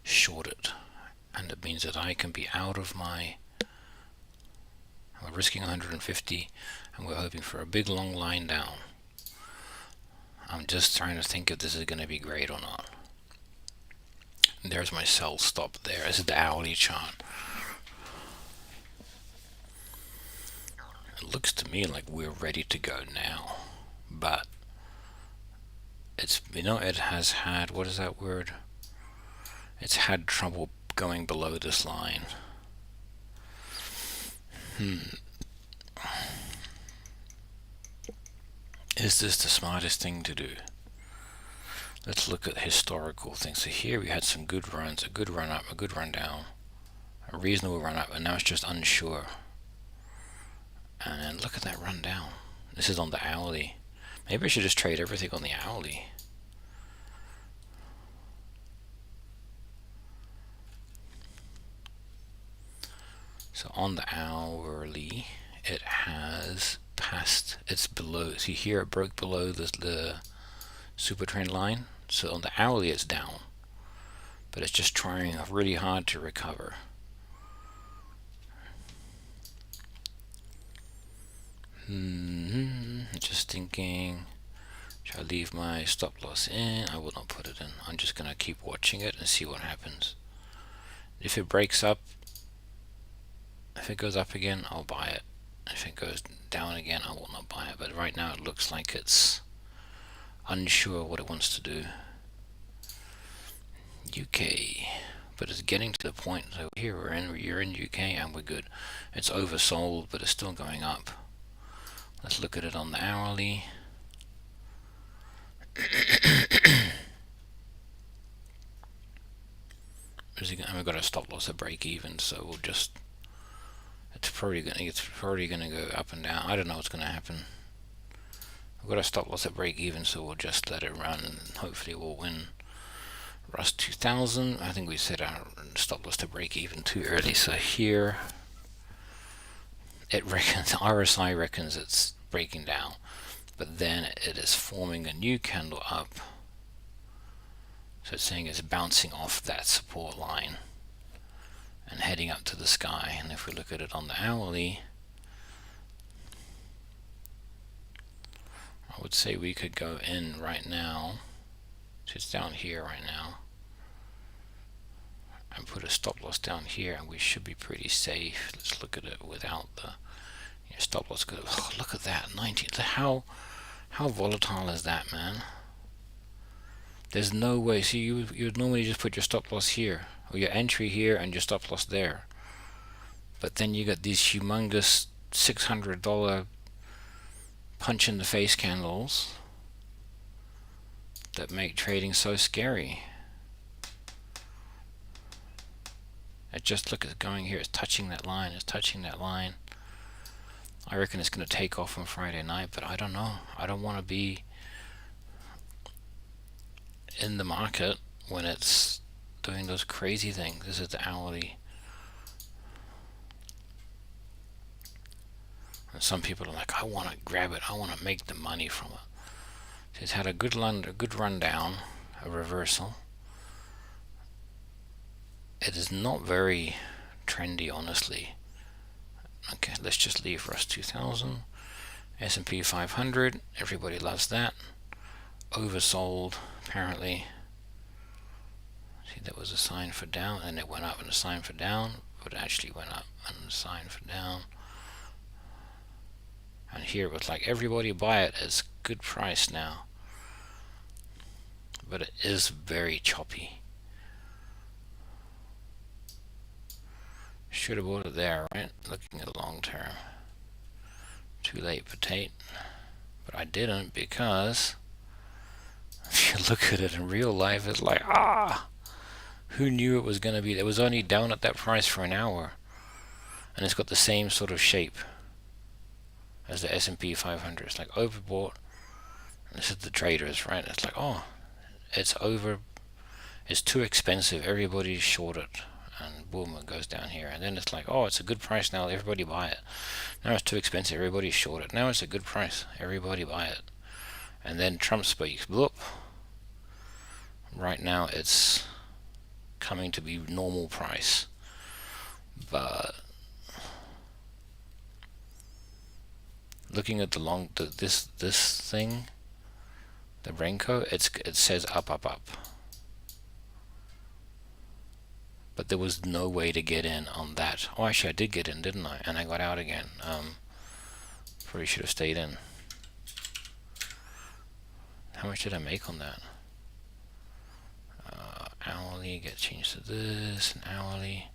short it. And it means that I can be out of my, we're risking 150 and we're hoping for a big long line down. I'm just trying to think if this is going to be great or not. And there's my sell stop there. This is the hourly chart. It looks to me like we're ready to go now, but it's, you know, it has had, what is that word? It's had trouble going below this line. Is this the smartest thing to do? Let's look at historical things. So here we had some good runs, a good run up, a good run down, a reasonable run up, and now it's just unsure. And then look at that run down. This is on the hourly. Maybe I should just trade everything on the hourly. on the hourly, it has passed, it's below, see here it broke below the super trend line, so on the hourly it's down, but it's just trying really hard to recover. Just thinking, should I leave my stop loss in? I will not put it in. I'm just gonna keep watching it and see what happens. If it breaks up, if it goes up again, I'll buy it. If it goes down again, I will not buy it. But right now it looks like it's unsure what it wants to do. UK, but it's getting to the point. So here you're in UK and we're good. It's oversold, but it's still going up. Let's look at it on the hourly. We've got a stop loss at break even, so we'll just. It's probably gonna go up and down. I don't know what's gonna happen. We've got a stop loss at break even, so we'll just let it run and hopefully we'll win. Rust 2000. I think we set our stop loss to break even too early. So here, it reckons RSI reckons it's breaking down, but then it is forming a new candle up. So it's saying it's bouncing off that support line and heading up to the sky. And if we look at it on the hourly, I would say we could go in right now. So it's down here right now, and put a stop loss down here, and we should be pretty safe. Let's look at it without the stop loss. Oh, look at that, 19. How volatile is that, man? There's no way. See, you would normally just put your stop loss here, or your entry here, and your stop loss there. But then you got these humongous $600 punch in the face candles that make trading so scary. It just look at going here. It's touching that line. It's touching that line. I reckon it's going to take off on Friday night, but I don't know. I don't want to be in the market when it's doing those crazy things. This is the hourly. And some people are like, I want to grab it. I want to make the money from it. So it's had a good run down, a reversal. It is not very trendy, honestly. Okay, let's just leave Rust 2000. S&P 500, everybody loves that. Oversold, apparently. See, that was a sign for down, and it went up and a sign for down, but it actually went up and a sign for down. And here it was like, everybody buy it, it's good price now. But it is very choppy. Should have bought it there, right? Looking at the long term. Too late, potato. But I didn't, because if you look at it in real life, it's like, who knew it was going to be? It was only down at that price for an hour, and it's got the same sort of shape as the S&P 500. It's like overbought. This is the traders, right? It's like, it's over. It's too expensive. Everybody's short it, and boom, it goes down here. And then it's like, it's a good price now. Everybody buy it. Now it's too expensive. Everybody's short it. Now it's a good price. Everybody buy it. And then Trump speaks. Bloop. Right now it's coming to be normal price, but looking at the this thing, the Renko, it says up. But there was no way to get in on that. Oh, actually I did get in, didn't I? And I got out again. Probably should have stayed in. How much did I make on that? Hourly, get changed to this, and hourly.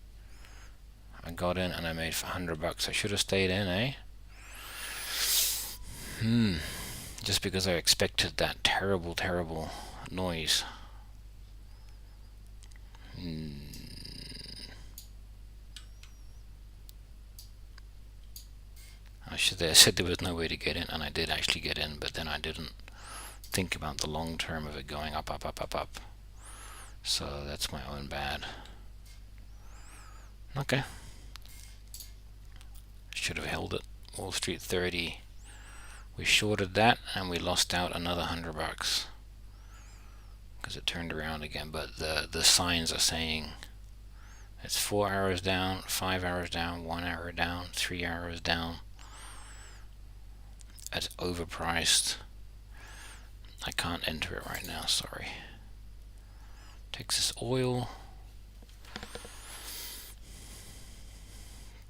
I got in and I made $100. I should have stayed in, eh? Just because I expected that terrible noise. I said there was no way to get in, and I did actually get in, but then I didn't think about the long term of it going up. So that's my own bad. Okay. Should have held it. Wall Street 30. We shorted that and we lost out another $100 because it turned around again. But the signs are saying it's 4 hours down, 5 hours down, 1 hour down, 3 hours down. It's overpriced. I can't enter it right now, sorry. Texas Oil.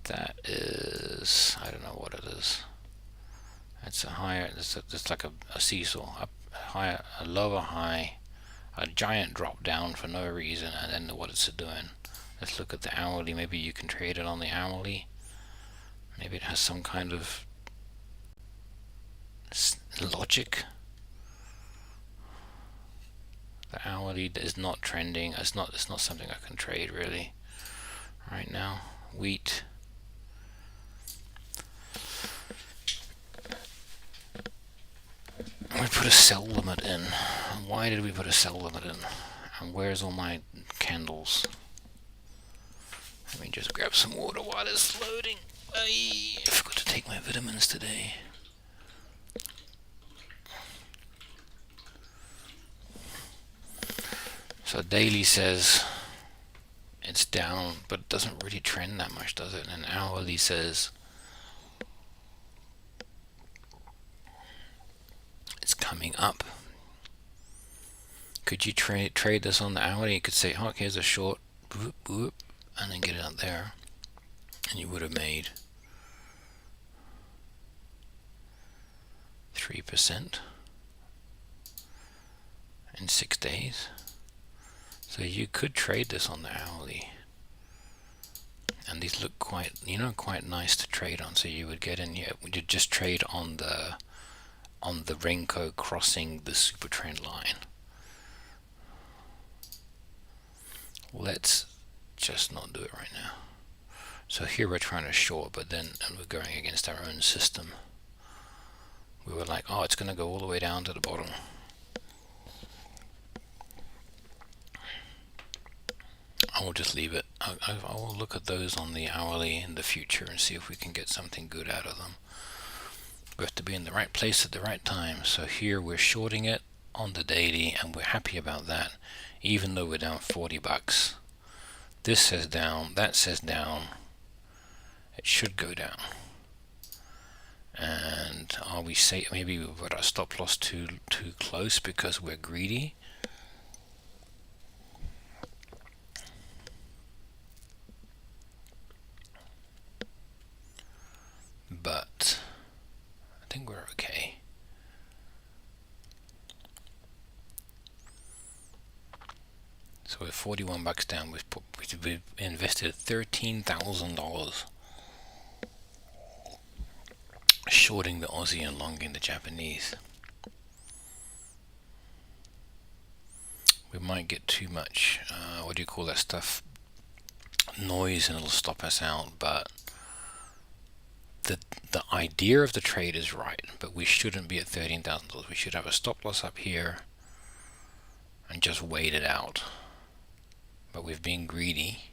That is, I don't know what it is. It's a higher, it's like a seesaw, a lower high, a giant drop down for no reason, and then what it's doing. Let's look at the hourly. Maybe you can trade it on the hourly. Maybe it has some kind of logic. The hourly is not trending. It's not something I can trade really right now. Wheat. We put a sell limit in. Why did we put a sell limit in? And where's all my candles? Let me just grab some water while it's loading. I forgot to take my vitamins today. So daily says it's down, but it doesn't really trend that much, does it? And hourly says it's coming up. Could you trade this on the hourly? You could say, oh, here's a short, boop, boop, and then get it out there, and you would have made 3% in 6 days. So you could trade this on the hourly, and these look quite nice to trade on. So you would get in here. Would you just trade on the Renko crossing the super trend line? Let's just not do it right now. So here we're trying to short, but then we're going against our own system. We were like, oh, it's going to go all the way down to the bottom. I will just leave it. I will look at those on the hourly in the future and see if we can get something good out of them. We have to be in the right place at the right time. So here we're shorting it on the daily, and we're happy about that, even though we're down $40. This says down, that says down. It should go down. And are we safe? Maybe we put our stop loss too close because we're greedy. But I think we're okay. So we're $41 down. We've invested $13,000 shorting the Aussie and longing the Japanese. We might get too much, what do you call that stuff? Noise, and it'll stop us out. But the idea of the trade is right, but we shouldn't be at $13,000. We should have a stop loss up here and just wait it out. But we've been greedy.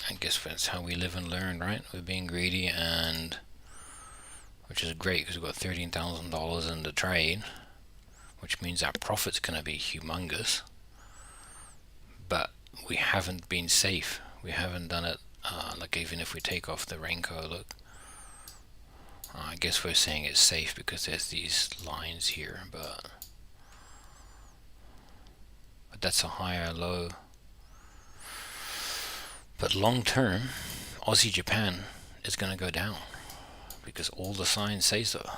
I guess that's how we live and learn, right? We're being greedy, and which is great because we've got $13,000 in the trade, which means our profit's going to be humongous. But we haven't been safe. We haven't done it. Like even if we take off the Renko, look. I guess we're saying it's safe because there's these lines here, but that's a higher low. But long term, Aussie Japan is going to go down because all the signs say so.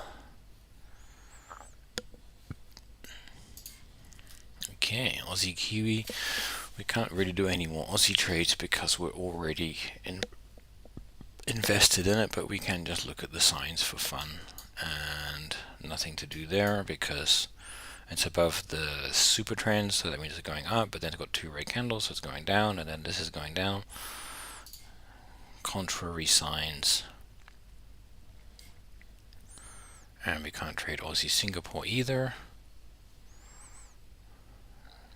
Okay, Aussie Kiwi. We can't really do any more Aussie trades because we're already invested in it, but we can just look at the signs for fun, and nothing to do there because it's above the super trend, so that means it's going up, but then it's got two red candles, so it's going down, and then this is going down. Contrary signs. And we can't trade Aussie Singapore either.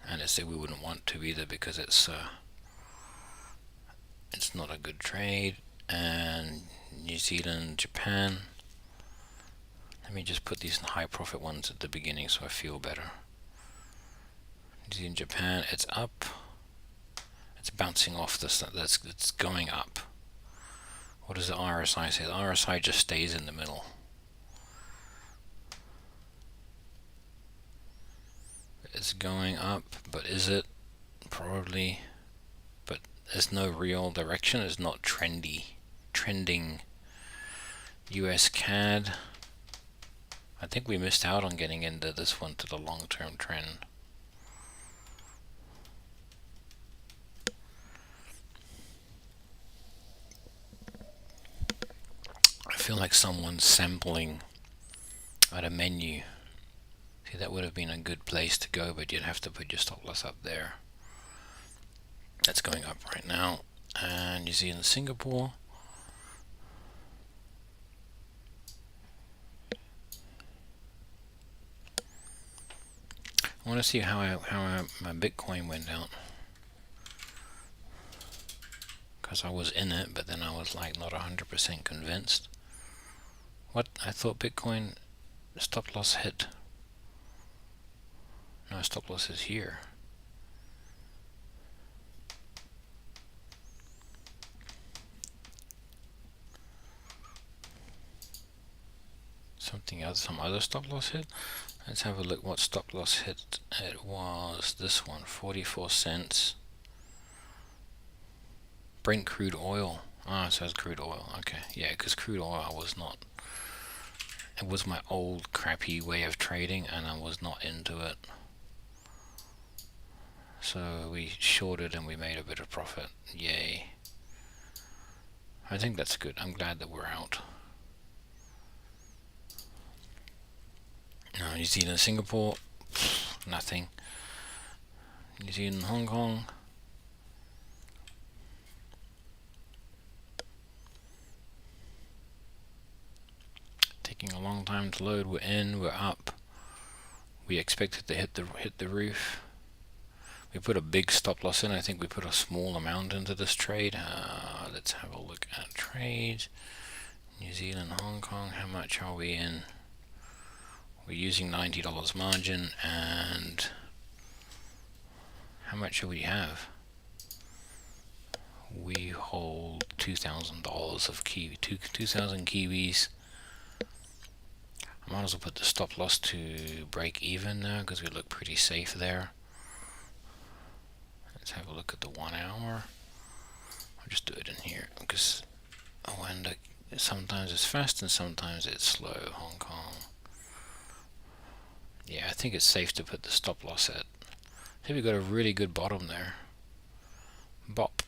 And I say we wouldn't want to either because it's it's not a good trade. And New Zealand, Japan. Let me just put these high profit ones at the beginning so I feel better. New Zealand, Japan, it's up. It's bouncing off this. It's going up. What does the RSI say? The RSI just stays in the middle. It's going up, but is it? Probably. But there's no real direction. It's not trending. US CAD. I think we missed out on getting into this one to the long-term trend. I feel like someone's sampling at a menu. See, that would have been a good place to go, but you'd have to put your stop loss up there. That's going up right now. And New Zealand, Singapore. I want to see how my Bitcoin went out, because I was in it, but then I was like not 100% convinced. What? I thought Bitcoin stop loss hit. No, stop loss is here. Something else, some other stop loss hit. Let's have a look what stop loss hit. It was this one, 44 cents. Brent crude oil. Ah, it says crude oil. Okay, yeah, because crude oil was not. It was my old crappy way of trading, and I was not into it. So we shorted and we made a bit of profit. Yay. I think that's good. I'm glad that we're out. New Zealand, Singapore, nothing. New Zealand, Hong Kong. Taking a long time to load. We're in. We're up. We expected to hit the roof. We put a big stop loss in. I think we put a small amount into this trade. Let's have a look at trades. New Zealand, Hong Kong. How much are we in? We're using $90 margin, and how much do we have? We hold $2,000 of Kiwi, 2,000 Kiwis. I might as well put the stop loss to break even now because we look pretty safe there. Let's have a look at the 1 hour. I'll just do it in here because sometimes it's fast and sometimes it's slow. Hong Kong. Yeah, I think it's safe to put the stop loss at. I think we got a really good bottom there. Bop.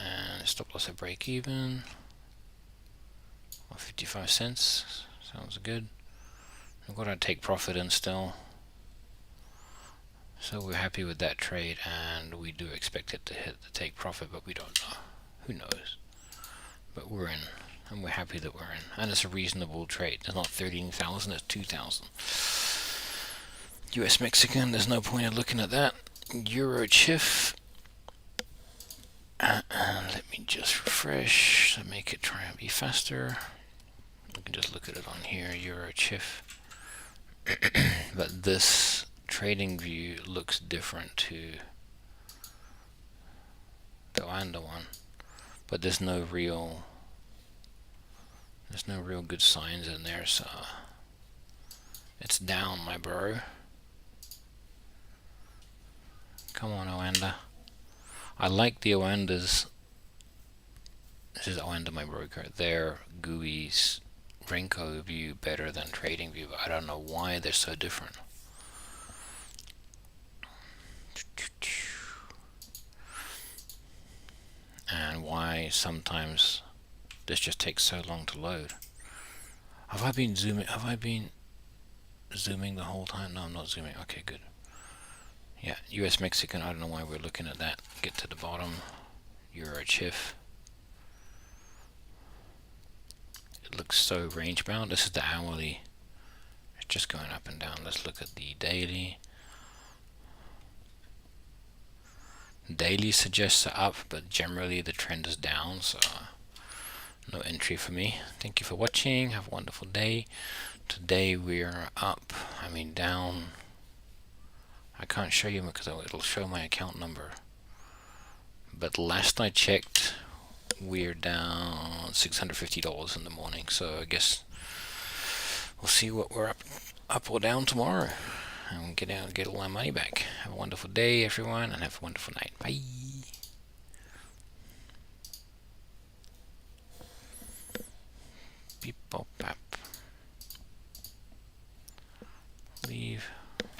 And stop loss at break even. 55 cents. Sounds good. I've got to take profit in still. So we're happy with that trade, and we do expect it to hit the take profit, but we don't know. Who knows? But we're in. And we're happy that we're in, and it's a reasonable trade. It's not 13,000, it's 2,000. US Mexican, there's no point in looking at that. Euro Chif, and let me just refresh to make it try and be faster. You can just look at it on here, Euro Chif. But this trading view looks different to the Oanda one, but there's no real good signs in there, so it's down, my bro. Come on, Oanda. I like the Oandas. This is Oanda, my broker. Their GUI's Renko view better than trading view, but I don't know why they're so different. And why sometimes this just takes so long to load. Have I been zooming the whole time? No, I'm not zooming. Okay, good. Yeah, US Mexican, I don't know why we're looking at that. Get to the bottom. Euro Chif. It looks so range bound. This is the hourly. It's just going up and down. Let's look at the daily. Daily suggests up, but generally the trend is down, so no entry for me. Thank you for watching. Have a wonderful day. Today we are up, down. I can't show you because it'll show my account number. But last I checked, we're down $650 in the morning. So I guess we'll see what we're up or down tomorrow, and get all our money back. Have a wonderful day, everyone, and have a wonderful night. Bye.